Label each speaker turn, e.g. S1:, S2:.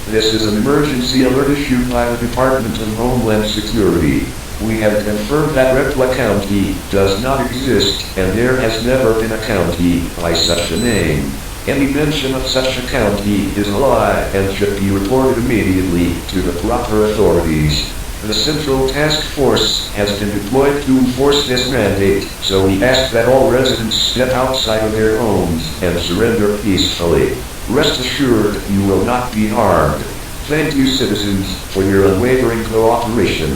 S1: This is an emergency alert issued by the Department of Homeland Security. We have confirmed that Repleh County does not exist, and there has never been a county by such a name. Any mention of such a county is a lie and should be reported immediately to the proper authorities. The Central Task Force has been deployed to enforce this mandate, so we ask that all residents step outside of their homes and surrender peacefully. Rest assured you will not be harmed. Thank you, citizens, for your unwavering cooperation.